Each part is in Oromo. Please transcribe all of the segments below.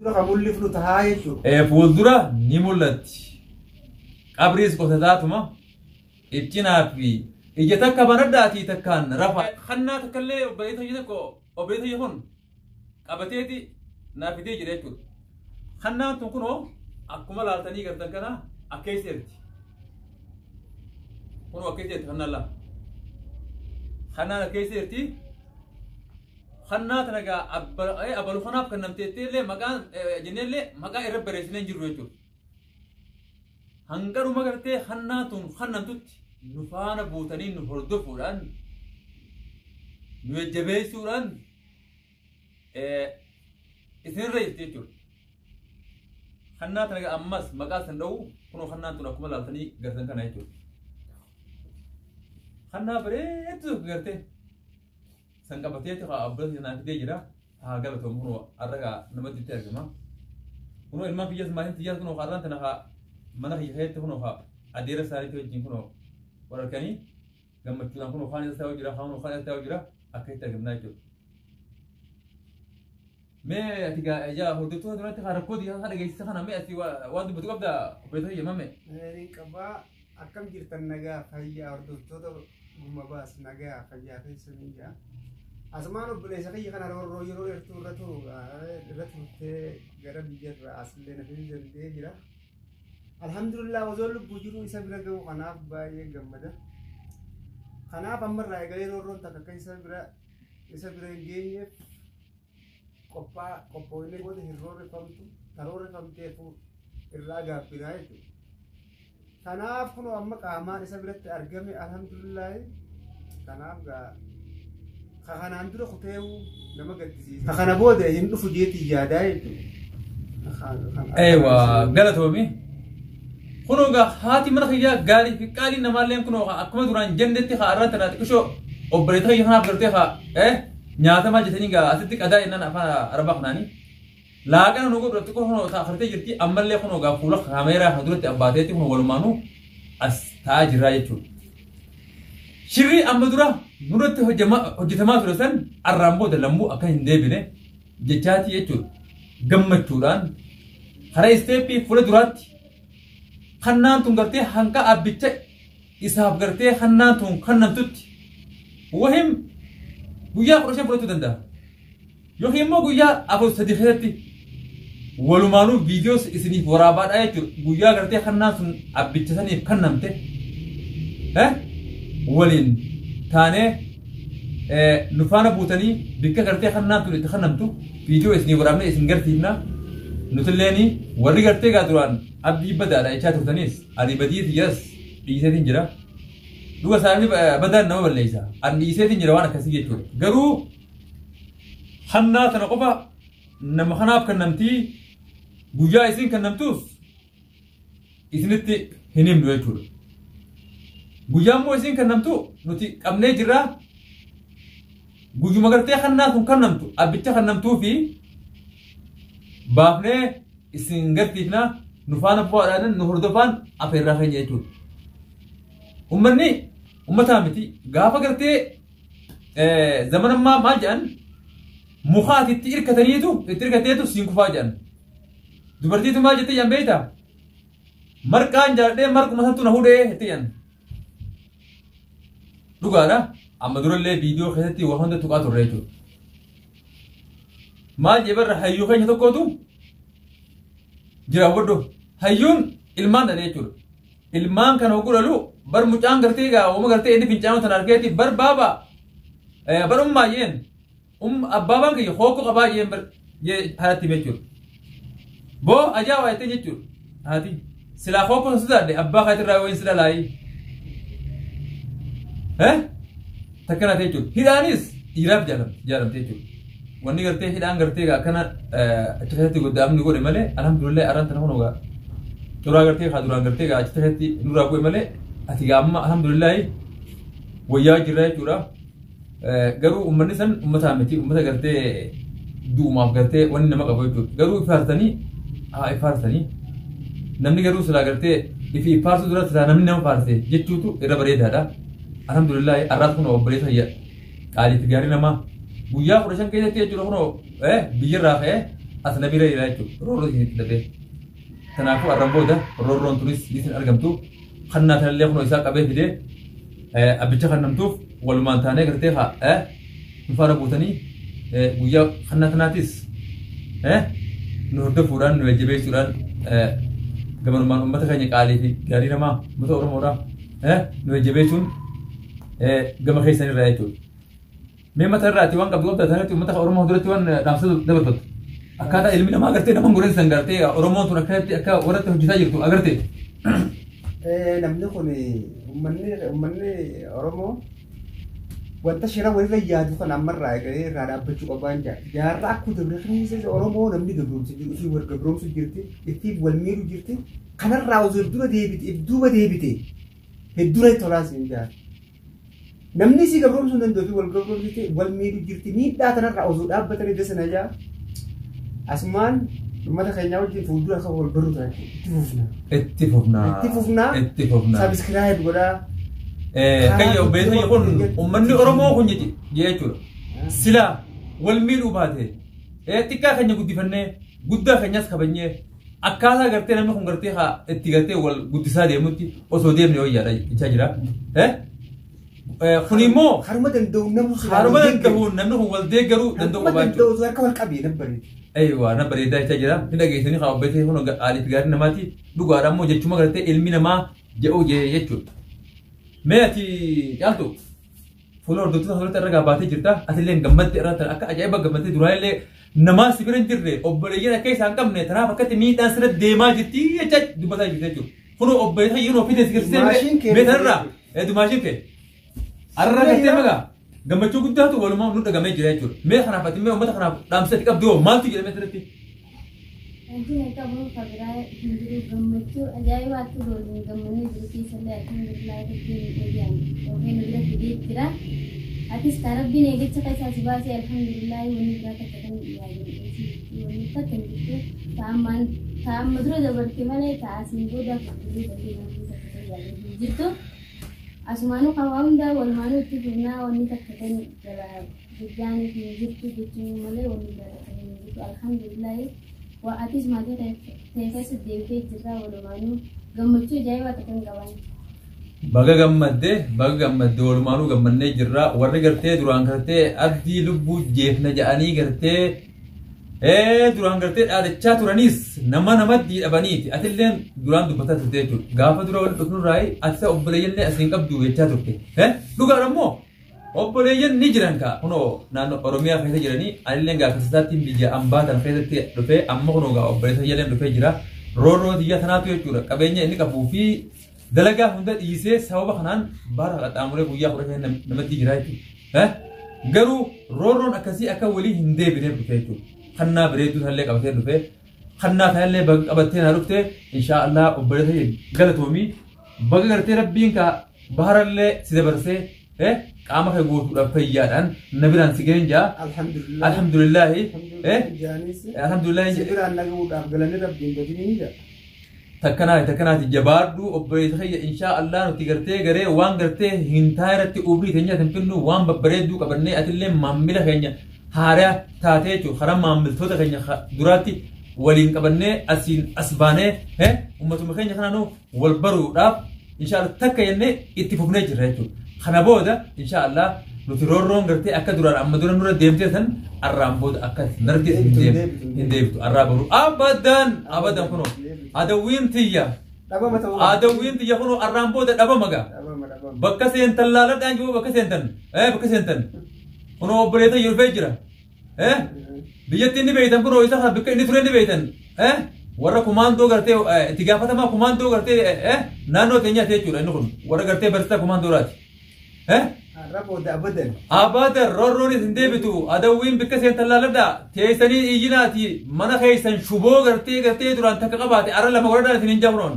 Kamulli fudhata jechuudha. Fuuldura ni mul'atti. Qabriis qotatuma ibcinaa fi ija takka banadaatii takkaan rafa. Kannaa takkallee obboleessa yehoon qabateeti naaf fidee jira jechuudha. Kannaan tun kunoo akkuma laaltanii gartan kana akkeesseerti. Kunoo akkeesseerti kannaan laa. Kannaan akkeesseerti. Kannaa tanagaa abalu kanaaf kan namteetteellee maqaan jenneellee maqaa irra bareessinee jiru jechuudha. Hangaruma gartee kannaa tun kannamtutti nu faana buutanii nu hordofuudhaan nu jajjabeessuudhaan isinirra jirti jechuudha. Kannaa tanagaa ammas maqaa san dha'u kunoo kannaan tun akkuma laaltanii gartan kana jechuudha. Kannaa bareedduu gartee. Sangabatee abboota naaf fidee jira. Haa galatoom kunoo arragaa namatti itti argama. Kunoo ilmaan kiyyaas maatiin xiyyaas kunoo har'aan tana mana kiyyaatti kunoo adeera isaaniitti wajjin kunoo wal arganii gammachuudhaan kunoo kaan isa ta'uu jira kaan kaan isa ta'uu jira akka itti argamnaa jechuudha. Mee ati yaa hordoftoota duratti haa rakkooti haa dhageessisa kana mee ati waan dubbatu qabda obboleessa hiyyamame. Qabaa akkam jirtan nagaa fayyaa hordoftoota gumma baas nagaa fayyaa keessa ni jira. Asmaan obboleessa kiyya kana roorroo yeroo dheertuu irra turtee gara biyyarraa asillee na fiddee jira. Alhamdulillah osoo lubbuu jiru isa bira gahu kanaaf baay'ee gammada. Kanaaf ammarraa egaa roorroon takka akka isa bira hin geenyeef qophooyinee booda hin roorreffamtu roorreffamteefu irraa gaabbiraa jechuudha. Kanaaf kunoo amma qaamaan isa biratti argame alhamdulillah. Kanaaf kanaan dura kuteewu nama gaddisiisa. Kana booda hin dhufu jeetii yaadaa jechuudha. Eewa galatoomi. Kunoo haati mana kiyyaa gaarii fi qaaliin namaallee kunoo akkuma duraan jennetti har'aan tanaati qishoo obboleessa kiyya kanaaf gartee nyaatamaa jetanii asitti qadaa jennaan afaan arabaa kanaanii. Laaqana nu godhatti kunoo taafatee jirti ammallee kunoo fuula kaameeraa kan duratti abbaateetti kunoo walumaanuu as taa'aa jirraa jechuudha. Shirri amma dura nurratti hojjetamaa ture san arraan booda lammuu akka hin deebine jechaati jechuudha. Gammachuudhaan karaa isteeppii fuula duraatti kannaan tun gartee hanqa abbicha isaaf gartee kannaan tun kannamtutti wahim guyyaa 15 fudhachuu danda'a. Yookiin immoo guyyaa 4-3 keessatti walumaanuu viidiyoos isiniif waraabaadha jechuudha. Guyyaa gartee kannaan sun abbicha saniif kannamte waliin taanee nu faana buutanii bikka gartee kannaan tun itti kannamtu viidiyoo isinii waraabne isin garsiifna. Nutilleen warri gartee gaa duraan abdii badaadha jechaa turtanis ani badii xiyyaas dhiiseetiin jira. Dhuga isaanii badaan nama balleessa. Ani dhiiseetiin jira waan akkasii jechuudha. Garuu hannaa tana qofa nama kanaaf kannamtii guyyaa isin kannamtuus isinitti hin himnu jechuudha. Guyyaa immoo isin kannamtu nuti qabnee jirra. Guyyuma gartee hannaa sun kannamtu abbicha kannamtuu fi baafnee isin garsiifna nu faana bu'aadhaan nu hordofaan afeerraa keenya jechuudha. Uummanni uummataa miti gaafa gartee zamanammaa maal jedhan mukaati itti hirkateetu siin kufaa jedhan. Dubartiitu maal jettee jedhan beektaa? Marqaan jaaladhee marquma santu na hudhee jettee jedhan. Dhugaadha amma durallee viidiyoo keessatti waa hunda tuqaa turre jechuudha. Maal jebarra hayyuu keenya tokkootu jira waddo hayyuun ilmaan dhala jechuudha. Ilmaan kana oguralu bar mucaan gartee gaa uuma gartee inni fincaanu tan argeeti bar baaba bar ummaa jeen abbaabaan kiyya hookko qabaa jeen bar jee haati jechuudha. Boo ajaa'iba jettee jechuudha. Haati silaa hookko sodaadhe abbaa kaatirraa wayin sida laayii. Takkana jechuudha. Hidhaanis dhiiraaf jaalamte jechuudha. Wanni gartee hidhaan gartee akkana achi keessatti goddaamni godhe malee alhamdulillah arraan tana hunoo turaa gartee haa duraan gartee achi keessatti nurraa godhe malee ati amma alhamdulillah wayyaa jirra jechuudha. Garuu uummanni san uummataa miti uummata gartee du'umaaf gartee wanni nama qabu jechuudha. Garuu ifaarsanii namni garuu silaa gartee ifaarsuu dura silaa namni nama faarse jechuutu irra bareedaadha. Alhamdulillah arraat kunoo obboleessa qaaliitti gaarii namaa. Guyyaa 15 keessatti jechuudha kunoo biyyarraa ka'ee أثناء بيرة يلاقيه رورو يتدبه تناكو الربوده رورون توريس يسن أرجمتو خنا تللي خنو إساق أبيه فيدي أبيتش خنمتوف والمانتانة كرتيها نفارق بوتني ويا خنا تناتيس نهرد فوران نوجبه سوران قبل ما أمته خنيك عليه في كارينا ما متورم ورا نوجبه سون قبل خيساني رأيتون مما ترى تيوان قبل قبل تاني متى أورمو هدول تيوان دامسة دبلت أكادا علمي نما قرتي نما غورين سنغرتي أورمو تو نكتي أكا ورات هجتا جرتو أغرتي نمني خوني أمني أورمو وانت شرا ولا يادو كان أمر رايقة رادا بتشو أبانجا جارا أكو تبرخني سيد أورمو نمني قبروم سجل في ور قبروم سجلتي إتيب والميرو جرتي كنا راوزر دولا ديبتي إبدوبا ديبتي هدولا تراسين جار namni si gabroom sun dandoo fi wal gabroomsite wal miidhu jirti miidhaa kanarraa osoo dhaabbatanii dasana jaa asumaan uummata keenyaa wajjin fuuldura akka wal barru taate itti fufnaa sabiskiraayib godhaa kayya beekanii kun uummanni Oromoo kun jechuudha silaa wal miidhuu baate xiqqaa keenya guddifannee guddaa keenyas kabanyee akkaataa gartee namni kun gartee itti gartee wal guddisaa deemutti osoo deemne wayyaadha jechaa jira خنيمو خرمة دندو نمو نمو والدي قرو دندو قبانجو دندو زارك والقبي نبري أيوة نبري دا تجرا هنا جيتني خاو بيتي هنا قالي تجاري نماتي دوغا رامو جتشو ما قلت علمي نما جاو جي يجو مياتي جالتو فلور دوتو هذول ترى باتي جرتا أتلين جمدت رات أكا أجايبا جمدت دراي لي نما سبرين جرّي أبريجنا كيس أنكم نتنا فكرت ميت أنسر ديما جتي يجت دوبلا جتيجو فلو أبريجنا ينو في تسكير بيتنا إدو ماشين كي أرى كتير مغا قمتشو كنت هاتو ولا ما نود قمي جريتشو مي خنا فاتي مي ومتا خنا دامسة كابدو مال تيجي لما ترتي أنتي نكابو كبراء هندري قمتشو أجاي واتو دولين قمني جلسي سلا الحمد لله تكين مجان وهي نقدر تجيب كرا أتيس كاربي نيجي تكاي ساسباسي الحمد لله ونقدر تكتم يعني ونقدر تنجتو تام مدرو دبرتي مالي تاسين بودا فكري تجي جرتو أسمانو قوامدا والمانو تجينا ونتكتن جلا بجاني في جبتو جتني ملي ونقدر الحمد لله وأتيس ما تيجي سديفي جرا والمانو قمتشو جاي واتكن قواني baga gammadde walumaanuu gammannee jirra warri gartee duraan gartee abdii lubbuu jeefna ja'anii gartee duraan gartee dhaadachaa turanis namatti dhabaniiti atilleen duraan dubbataa turte jechuudha gaafa dura wal dhufnurraayi ati obboleeyyanlee asiin qabdu jechaa turte dhugaadha immoo obboleeyyan ni jiran kaa kunoo naannoo Oromiyaa keessa jiranii anilleen gaafasisaattiin biyya ambaatan keessatti dhufee amma kunoo gaa obboleessa jalleen dhufee jira roorroo biyya tanaatu jechuudha qabeenya inni qabuu fi dalagaa hunda dhiisee sababa kanaan bara qaxxaamuree guyyaa kudha shan namatti jira jechuudha garuu roorroon akkasii akka walii hin deebineef dhufe jechuudha خنا بريدو هاللي قبتين دفه خنا هاللي قبتين هالوقته إن شاء الله وبريده قلتومي بقى قرتي ربين كا بحر اللي سيدبرسه قامك يقول رفيعان نبيان سجين جا الحمد لله الحمد لله سيدنا نقول أقبلني ربين بديني جا تكنا تجباردو وبريده إن شاء الله نتيجرته غيره وان قرته هنتايرت أوبري تنجا تنفنو وان ببريدو قبرني أتلي ماميلا خينيا هارا تاتيجو خرام ماملتوتا خينيا دراتي ولين قبرني أسين أسبانه أمتو مخينيا خنانو والبرو راب إن شاء الله تكيني اتفقنا جريتو خنا بودا إن شاء الله نترورون قرتي أكا درار أما دوران نورا ديمتي ثن الرام بود أكا نردي هنديبتو الرابرو أبدا كنو أدوين تيا كنو الرام بود أبا مغا بكسين تلالت أنجو بكسين تن بكسين تن كنو بريتا يرفجرا بيجتني بيتن كنو إذا خا بكني تريني بيتن ورا كوماندو قرتي تجافة ما كوماندو قرتي نانو تنيا تيجورا إنه كن ورا قرتي برستا كوماندو رات أبدا روروني تندبتو أدوين بكسين تلالدا تيسني إيجناتي منا خيسن شبو قرتي دوران تكقباتي أرى لما وردا تنين جبرون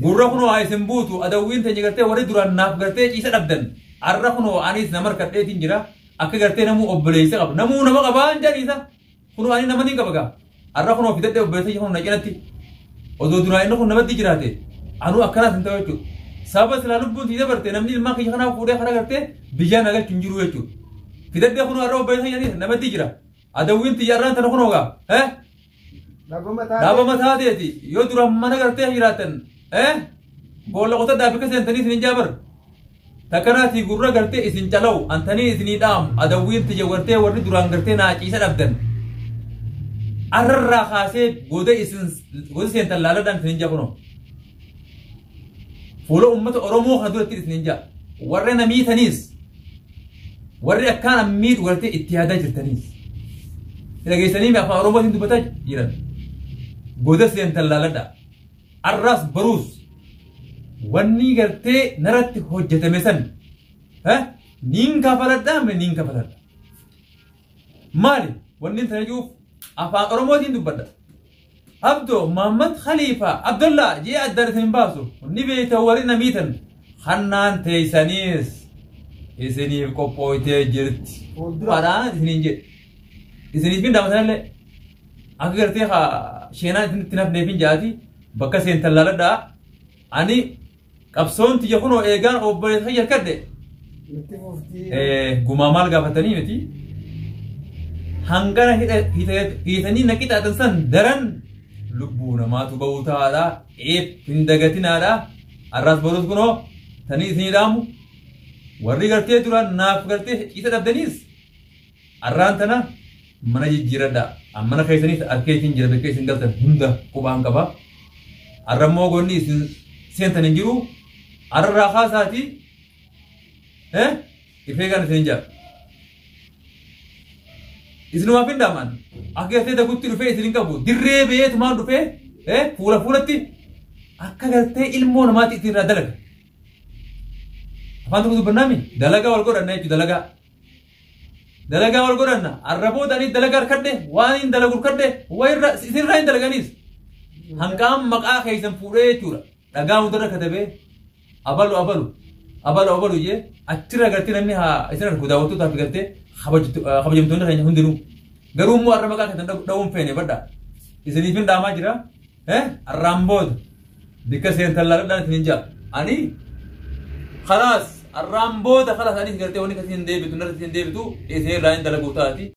غرقنو عايزن بوتو أدوين تني قرتي ورد دوران ناف قرتي إيسا أبدن أرقنو أنيس نمر قرتي تنجرا أكا قرتي نمو أبليسا قب نمو نما قبان جانيسا كنو أني نمني قبقا أرقنو في تدي أبليسا يخونو نجنتي ودو دوران نخون نمدي جراتي أنو أكرات انتويتو سابس لالبون تيجا برتة نمني الماء كي خنا فوري خنا کرتے بيجان أقل تنجرو يجو في ده خنو أروح بينها يعني نبدي جرا adawwiin xiyyaarraan tana kunoogaa dhaaba mataa ta'eeti yoo duraan mana gartee jiraatan boolla qotadhaa bika seentanii isin jaabar takkanaatii gurra gartee isin calaw antanii isinii dhaam adawwiin xiyya wartee warri duraan gartee naaciisa dhabdan arrarraa kaasee goda seentan laaladhaan isin jaakunoo fuula ummata oromoo kana duratti isin jaa warra namiitaniis warri akkaan ammiidhu gartee itti yaadaa jirtaniis dhageessanii afaan oromootiin dubbataa jiran goda seentan laaladhaa arraas baruus wanni gartee naratti hojjetame san niin kafaladhaa niin kafaladha maali wanni tana juuf afaan oromootiin dubbadha abdo Muhammad Khalifa Abdullah jee addaan baasu ni beeyta warri namiitan hannaan teeysaniis isiniif qophooytee jirti fadhaan isiniin jedhe isiniif hin daamatanaillee akka gartee sheenaan itti nafneefin jaati bakka seentan laaladhaa ani qabsoon tiyya kunoo eegaan obboleessa kiyya kadhe gumaa maal gaafatanii miti hangana hiitanii naqixaatan san daran lubbuu namaatu ba'uu ta'aadha hin dagatinaadha arraas boruus kunoo tanii isinii dhaamu warri gartee duraan naaf gartee ciisa dhabdaniis arraan tana mana jijjiiradha mana keessaniis arkeetiin jira beekee isin galtan hunda qubaan qaba arrammoo goonni isin seentan hin jiru arraa kaasaati ifee kan isin jaa isinumaaf hin dhaaman akka gartee dagutti dhufee isin hin qabu dirree beetumaan dhufee fuula fuulatti akka gartee ilmoo namaatti isin irraa dalaga afaan tokko dubbannaami dalagaa wal godhanna jechuudha dalagaa wal godhanna arrabooda ani dalagaa harkadhe waan hin dalagu harkadhe wayirra isinirraa hin dalaganiis hanqaan maqaa keessan fuudhee jechuudha dhagaa hundarra katabee abalu jee achirra gartee namni isin argu daawwattootaaf gartee kabajamtoonni keenya hundinuu garuu immoo arra maqaa keessan dha'uun feene badha isiniif hin dhaamaa jira arraan booda bikka seentan laaladhaan isin hin jaa ani khalaas arraan booda khalaas anis gartee wanni kasi hin deebitu narratti hin deebitu isee irraa hin dalaguu taati